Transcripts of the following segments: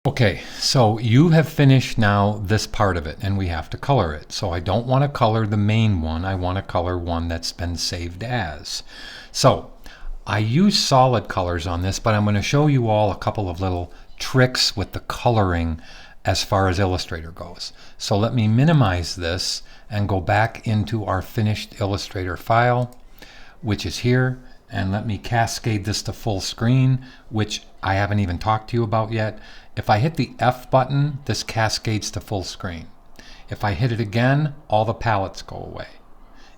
Okay, so you have finished now this part of it, and we have to color it. So I don't want to color the main one. I want to color one that's been saved as. So I use solid colors on this, but I'm going to show you all a couple of little tricks with the coloring as far as Illustrator goes. So let me minimize this and go back into our finished Illustrator file, which is here. And let me cascade this to full screen, which I haven't even talked to you about yet. If I hit the F button, this cascades to full screen. If I hit it again, all the palettes go away.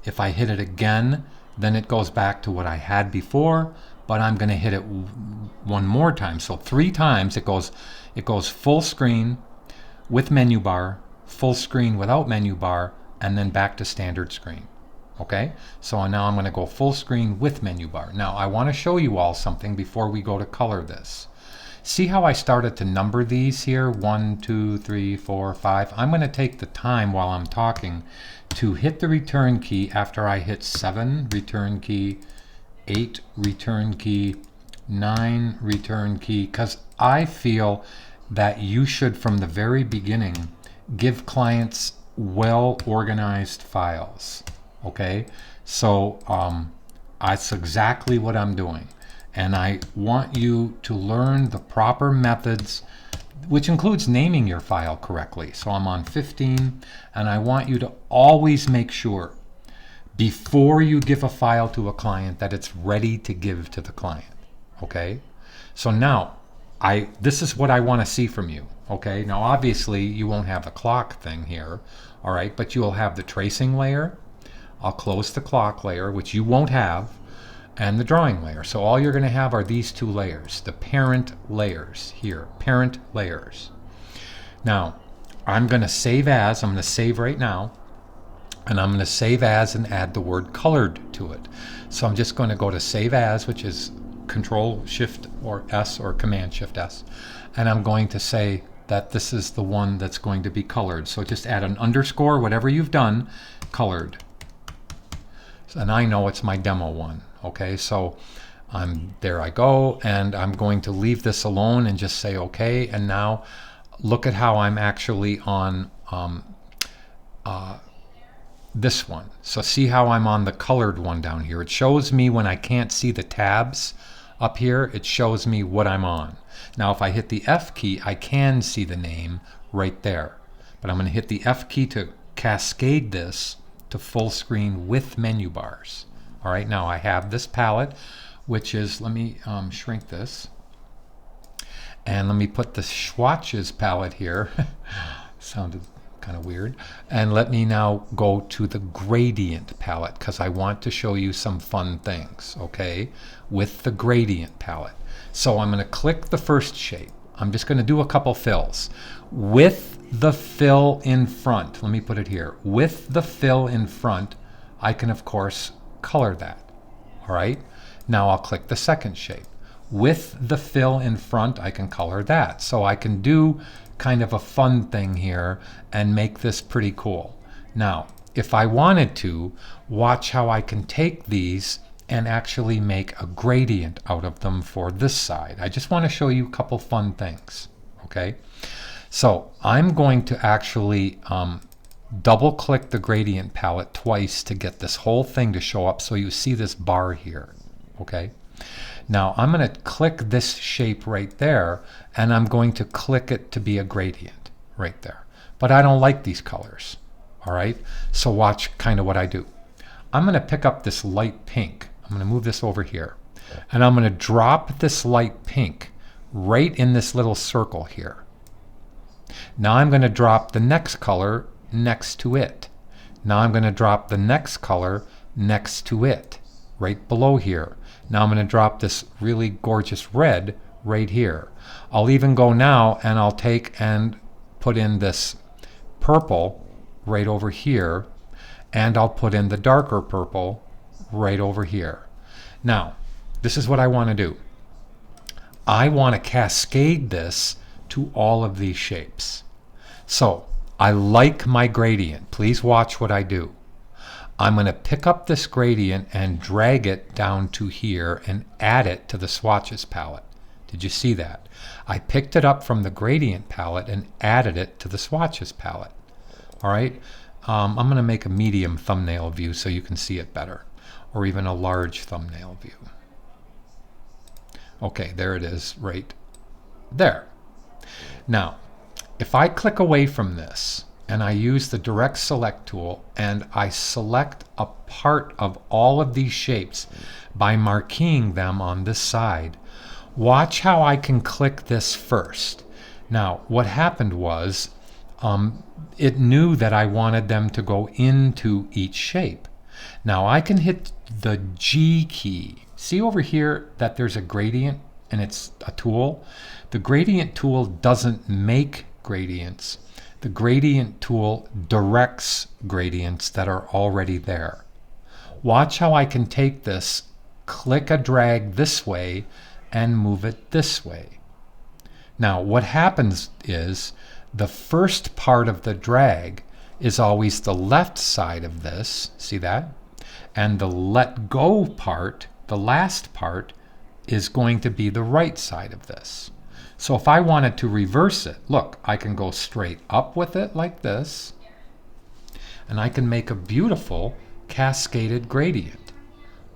If I hit it again, then it goes back to what I had before, but I'm going to hit it one more time. So 3 times it goes full screen with menu bar, full screen without menu bar, and then back to standard screen. Okay, so now I'm going to go full screen with menu bar. Now I want to show you all something before we go to color this. See how I started to number these here? 1, 2, 3, 4, 5. I'm going to take the time while I'm talking to hit the return key after I hit 7, return key, 8, return key, 9, return key, because I feel that you should from the very beginning give clients well organized files. Okay, so that's exactly what I'm doing, and I want you to learn the proper methods, which includes naming your file correctly. So I'm on 15, and I want you to always make sure before you give a file to a client that it's ready to give to the client. Okay, so now this is what I want to see from you. Okay, now obviously you won't have the clock thing here, all right, but you'll have the tracing layer. I'll close the clock layer, which you won't have, and the drawing layer. So all you're going to have are these 2 layers, the parent layers here, parent layers. Now, I'm going to save as, I'm going to save right now, and I'm going to save as and add the word colored to it. So I'm just going to go to save as, which is Control Shift or S or Command Shift S, and I'm going to say that this is the one that's going to be colored. So just add an underscore, whatever you've done, colored. And I know it's my demo one. Okay, so there I go, and I'm going to leave this alone and just say okay. And now look at how I'm actually on this one. So see how I'm on the colored one down here. It shows me when I can't see the tabs up here, it shows me what I'm on. Now if I hit the F key, I can see the name right there, but I'm going to hit the F key to cascade this to full screen with menu bars. All right, now I have this palette, which is, let me shrink this, and let me put the swatches palette here. Sounded kind of weird. And let me now go to the gradient palette, because I want to show you some fun things, okay, with the gradient palette. So I'm going to click the first shape. I'm just going to do a couple fills. With the fill in front, let me put it here. With the fill in front, I can of course color that. All right. Now I'll click the second shape. With the fill in front, I can color that. So I can do kind of a fun thing here and make this pretty cool. Now, if I wanted to, watch how I can take these and actually make a gradient out of them for this side. I just want to show you a couple fun things. Okay. So I'm going to actually double click the gradient palette twice to get this whole thing to show up so you see this bar here. Okay. Now I'm going to click this shape right there, and I'm going to click it to be a gradient right there. But I don't like these colors. All right. So watch kind of what I do. I'm going to pick up this light pink. I'm going to move this over here, and I'm going to drop this light pink right in this little circle here. Now I'm going to drop the next color next to it. Now I'm going to drop the next color next to it, right below here. Now I'm going to drop this really gorgeous red right here. I'll even go now and I'll take and put in this purple right over here, and I'll put in the darker purple right over here. Now, this is what I want to do. I want to cascade this to all of these shapes. So I like my gradient. Please watch what I do. I'm going to pick up this gradient and drag it down to here and add it to the swatches palette. Did you see that? I picked it up from the gradient palette and added it to the swatches palette. All right, I'm going to make a medium thumbnail view so you can see it better, or even a large thumbnail view. Okay, there it is right there. Now, if I click away from this and I use the direct select tool and I select a part of all of these shapes by marqueing them on this side, watch how I can click this first. Now, what happened was it knew that I wanted them to go into each shape. Now I can hit the G key. See over here that there's a gradient and it's a tool? The gradient tool doesn't make gradients. The gradient tool directs gradients that are already there. Watch how I can take this, click a drag this way, and move it this way. Now what happens is the first part of the drag is always the left side of this, see that? And the let go part, the last part, is going to be the right side of this. So if I wanted to reverse it, look, I can go straight up with it like this, and I can make a beautiful cascaded gradient.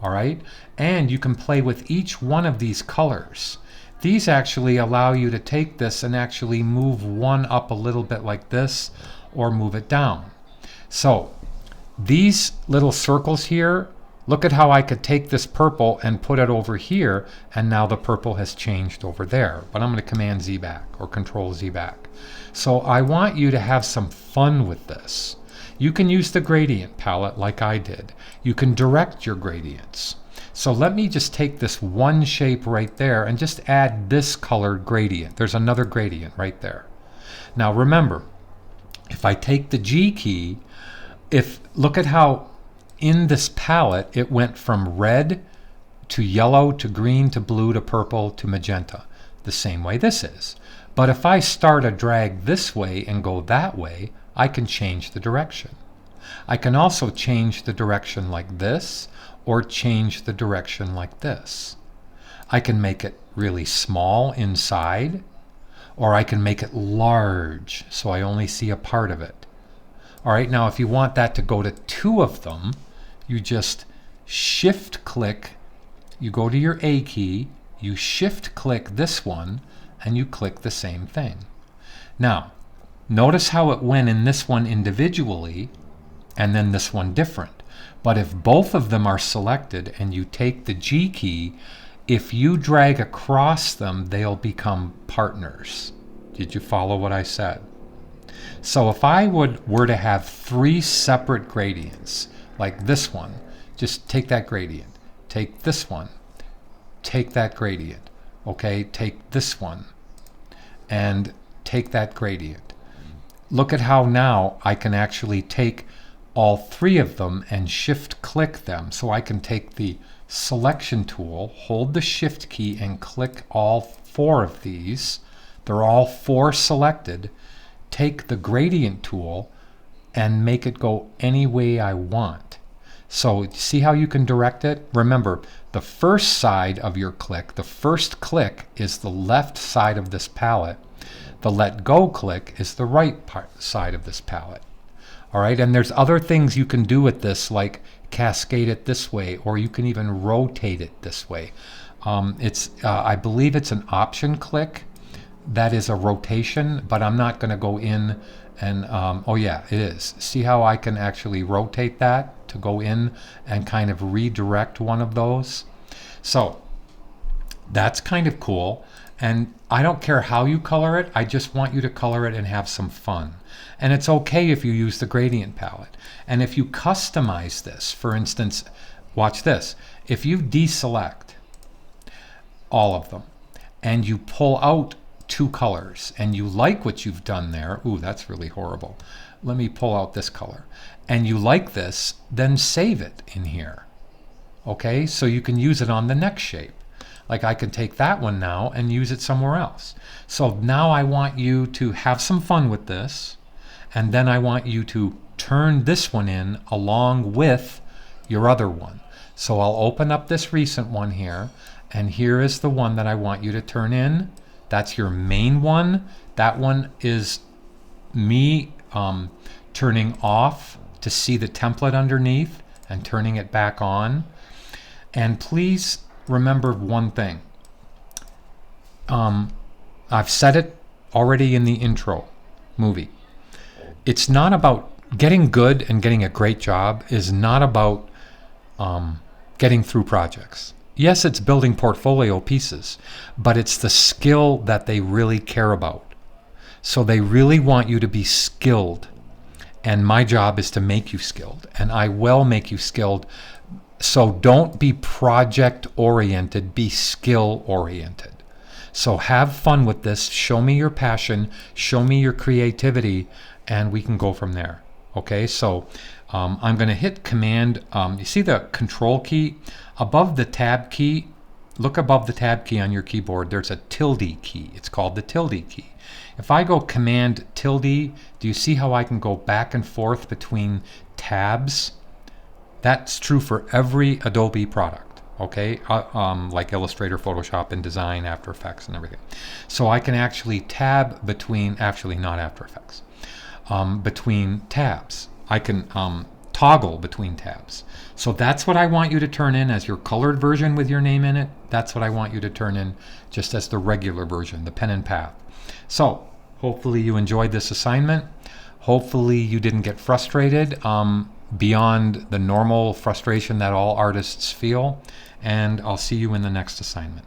All right? And you can play with each one of these colors. These actually allow you to take this and actually move one up a little bit like this, or move it down. So these little circles here, look at how I could take this purple and put it over here, and now the purple has changed over there. But I'm going to Command Z back or Control Z back. So I want you to have some fun with this. You can use the gradient palette like I did. You can direct your gradients. So let me just take this one shape right there and just add this colored gradient. There's another gradient right there. Now remember, if I take the G key, look at how in this palette it went from red to yellow to green to blue to purple to magenta, the same way this is. But if I start a drag this way and go that way, I can change the direction. I can also change the direction like this, or change the direction like this. I can make it really small inside, or I can make it large so I only see a part of it. All right, now if you want that to go to two of them, you just shift click, you go to your A key, you shift click this one, and you click the same thing. Now, notice how it went in this one individually, and then this one different. But if both of them are selected and you take the G key, if you drag across them, they'll become partners. Did you follow what I said? So if I were to have three separate gradients, like this one, just take that gradient, take this one, take that gradient, okay, take this one, and take that gradient. Look at how now I can actually take all three of them and shift click them. So I can take the selection tool, hold the shift key and click all four of these. They're all four selected. Take the gradient tool and make it go any way I want. So see how you can direct it? Remember, the first side of your click, the first click is the left side of this palette. The let go click is the right side of this palette. All right, and there's other things you can do with this, like cascade it this way, or you can even rotate it this way. I believe it's an option click that is a rotation, but I'm not going to go in and, oh yeah, it is. See how I can actually rotate that to go in and kind of redirect one of those? So that's kind of cool. And I don't care how you color it, I just want you to color it and have some fun. And it's okay if you use the gradient palette. And if you customize this, for instance, watch this. If you deselect all of them and you pull out two colors and you like what you've done there, ooh, that's really horrible. Let me pull out this color. And you like this, then save it in here. Okay, so you can use it on the next shape. Like I can take that one now and use it somewhere else. So now I want you to have some fun with this, and then I want you to turn this one in along with your other one. So I'll open up this recent one here, And here is the one that I want you to turn in. That's your main one. That one is me turning off to see the template underneath and turning it back on. And please remember one thing. I've said it already in the intro movie. It's not about getting good, and getting a great job is not about getting through projects. Yes, it's building portfolio pieces, but it's the skill that they really care about. So they really want you to be skilled. And my job is to make you skilled. And I will make you skilled. So don't be project oriented, be skill oriented. So have fun with this. Show me your passion, show me your creativity, and we can go from there. Okay, so I'm going to hit Command. You see the Control key above the Tab key? Look above the Tab key on your keyboard. There's a tilde key. It's called the tilde key. If I go Command tilde, do you see how I can go back and forth between tabs? That's true for every Adobe product. Okay, like Illustrator, Photoshop, InDesign, After Effects, and everything. So I can actually tab between, actually not After Effects, between tabs. I can toggle between tabs. So that's what I want you to turn in as your colored version with your name in it. That's what I want you to turn in just as the regular version, the pen and path. So hopefully you enjoyed this assignment. Hopefully you didn't get frustrated beyond the normal frustration that all artists feel. And I'll see you in the next assignment.